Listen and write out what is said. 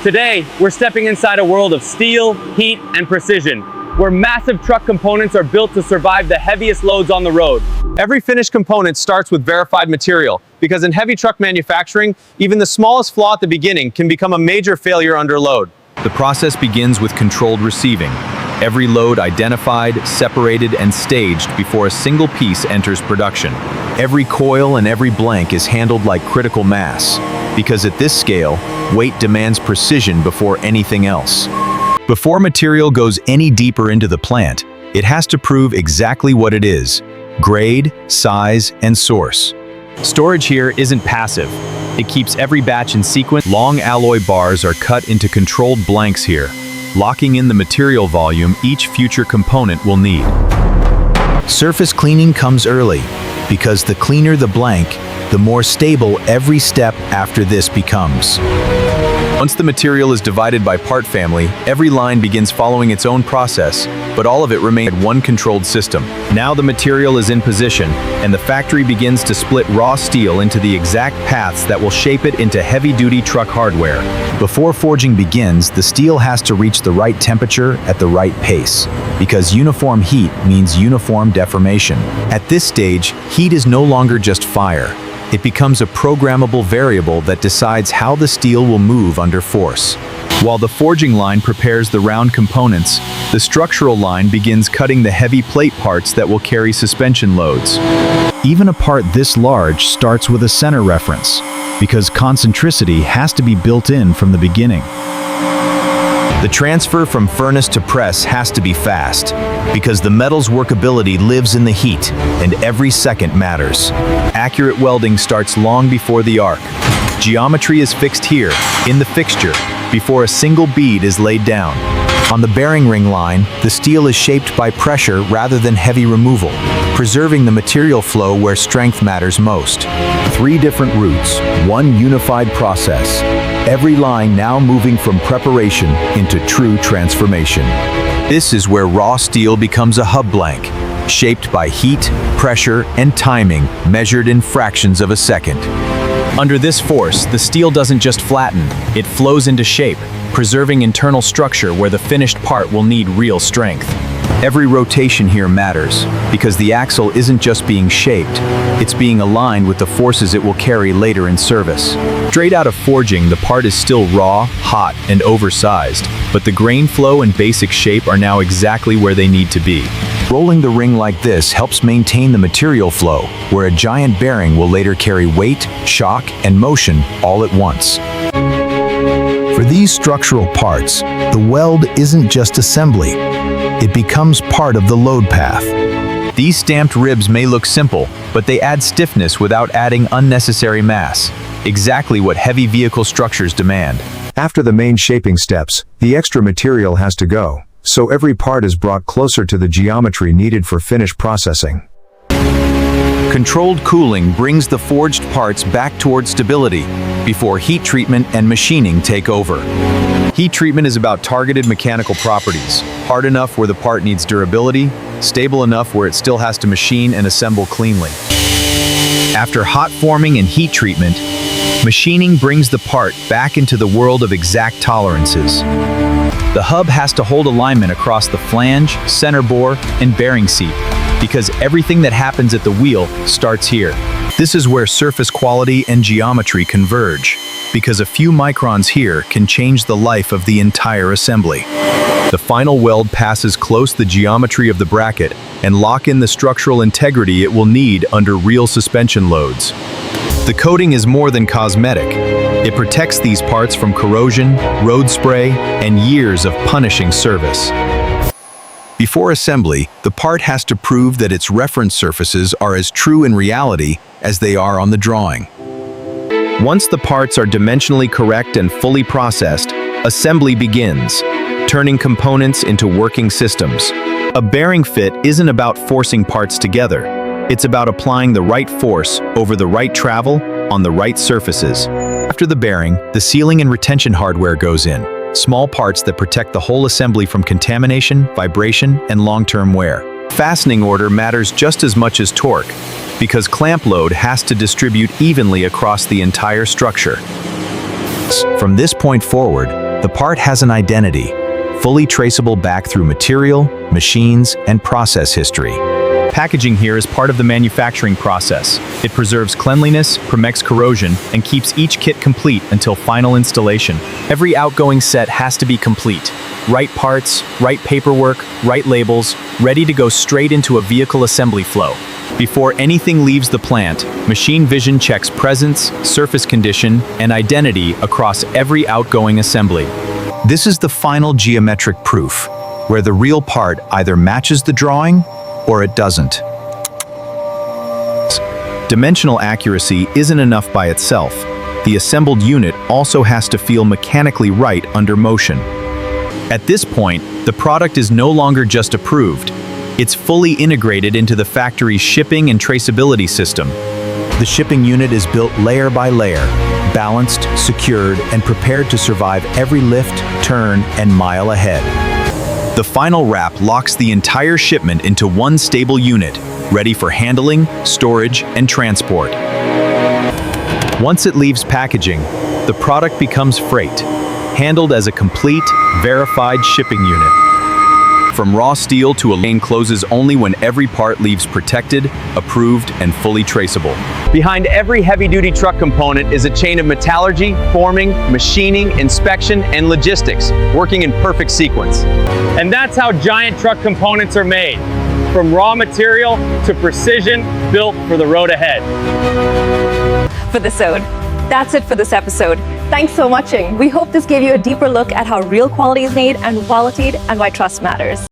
Today, we're stepping inside a world of steel, heat, and precision, where massive truck components are built to survive the heaviest loads on the road. Every finished component starts with verified material, because in heavy truck manufacturing, even the smallest flaw at the beginning can become a major failure under load. The process begins with controlled receiving. Every load identified, separated, and staged before a single piece enters production. Every coil and every blank is handled like critical mass, because at this scale, weight demands precision before anything else. Before material goes any deeper into the plant, it has to prove exactly what it is: grade, size, and source. Storage here isn't passive. It keeps every batch in sequence. Long alloy bars are cut into controlled blanks here, locking in the material volume each future component will need. Surface cleaning comes early, because the cleaner the blank, the more stable every step after this becomes. Once the material is divided by part family, every line begins following its own process, but all of it remains one controlled system. Now the material is in position, and the factory begins to split raw steel into the exact paths that will shape it into heavy-duty truck hardware. Before forging begins, the steel has to reach the right temperature at the right pace, because uniform heat means uniform deformation. At this stage, heat is no longer just fire. It becomes a programmable variable that decides how the steel will move under force. While the forging line prepares the round components, the structural line begins cutting the heavy plate parts that will carry suspension loads. Even a part this large starts with a center reference, because concentricity has to be built in from the beginning. The transfer from furnace to press has to be fast, because the metal's workability lives in the heat, and every second matters. Accurate welding starts long before the arc. Geometry is fixed here, in the fixture, before a single bead is laid down. On the bearing ring line, the steel is shaped by pressure rather than heavy removal, preserving the material flow where strength matters most. 3 different routes, one unified process. Every line now moving from preparation into true transformation. This is where raw steel becomes a hub blank, shaped by heat, pressure, and timing measured in fractions of a second. Under this force, the steel doesn't just flatten, it flows into shape, preserving internal structure where the finished part will need real strength. Every rotation here matters, because the axle isn't just being shaped, it's being aligned with the forces it will carry later in service. Straight out of forging, the part is still raw, hot, and oversized, but the grain flow and basic shape are now exactly where they need to be. Rolling the ring like this helps maintain the material flow, where a giant bearing will later carry weight, shock, and motion all at once. For these structural parts, the weld isn't just assembly. It becomes part of the load path. These stamped ribs may look simple, but they add stiffness without adding unnecessary mass. Exactly what heavy vehicle structures demand. After the main shaping steps, the extra material has to go, so every part is brought closer to the geometry needed for finish processing. Controlled cooling brings the forged parts back towards stability before heat treatment and machining take over. Heat treatment is about targeted mechanical properties, hard enough where the part needs durability, stable enough where it still has to machine and assemble cleanly. After hot forming and heat treatment, machining brings the part back into the world of exact tolerances. The hub has to hold alignment across the flange, center bore, and bearing seat, because everything that happens at the wheel starts here. This is where surface quality and geometry converge, because a few microns here can change the life of the entire assembly. The final weld passes close the geometry of the bracket and lock in the structural integrity it will need under real suspension loads. The coating is more than cosmetic. It protects these parts from corrosion, road spray, and years of punishing service. Before assembly, the part has to prove that its reference surfaces are as true in reality as they are on the drawing. Once the parts are dimensionally correct and fully processed, assembly begins, turning components into working systems. A bearing fit isn't about forcing parts together. It's about applying the right force over the right travel on the right surfaces. After the bearing, the sealing and retention hardware goes in. Small parts that protect the whole assembly from contamination, vibration, and long-term wear. Fastening order matters just as much as torque, because clamp load has to distribute evenly across the entire structure. From this point forward, The part has an identity, fully traceable back through material, machines, and process history. Packaging here is part of the manufacturing process. It preserves cleanliness, prevents corrosion, and keeps each kit complete until final installation. Every outgoing set has to be complete. Right parts, right paperwork, right labels, ready to go straight into a vehicle assembly flow. Before anything leaves the plant, machine vision checks presence, surface condition, and identity across every outgoing assembly. This is the final geometric proof, where the real part either matches the drawing or it doesn't. Dimensional accuracy isn't enough by itself. The assembled unit also has to feel mechanically right under motion. At this point, the product is no longer just approved. It's fully integrated into the factory's shipping and traceability system. The shipping unit is built layer by layer, balanced, secured, and prepared to survive every lift, turn, and mile ahead. The final wrap locks the entire shipment into one stable unit, ready for handling, storage, and transport. Once it leaves packaging, the product becomes freight, handled as a complete, verified shipping unit. From raw steel to a lane closes only when every part leaves protected, approved, and fully traceable. Behind every heavy-duty truck component is a chain of metallurgy, forming, machining, inspection, and logistics, working in perfect sequence. And that's how giant truck components are made, from raw material to precision, built for the road ahead. That's it for this episode. Thanks for watching. We hope this gave you a deeper look at how real quality is made and validated and why trust matters.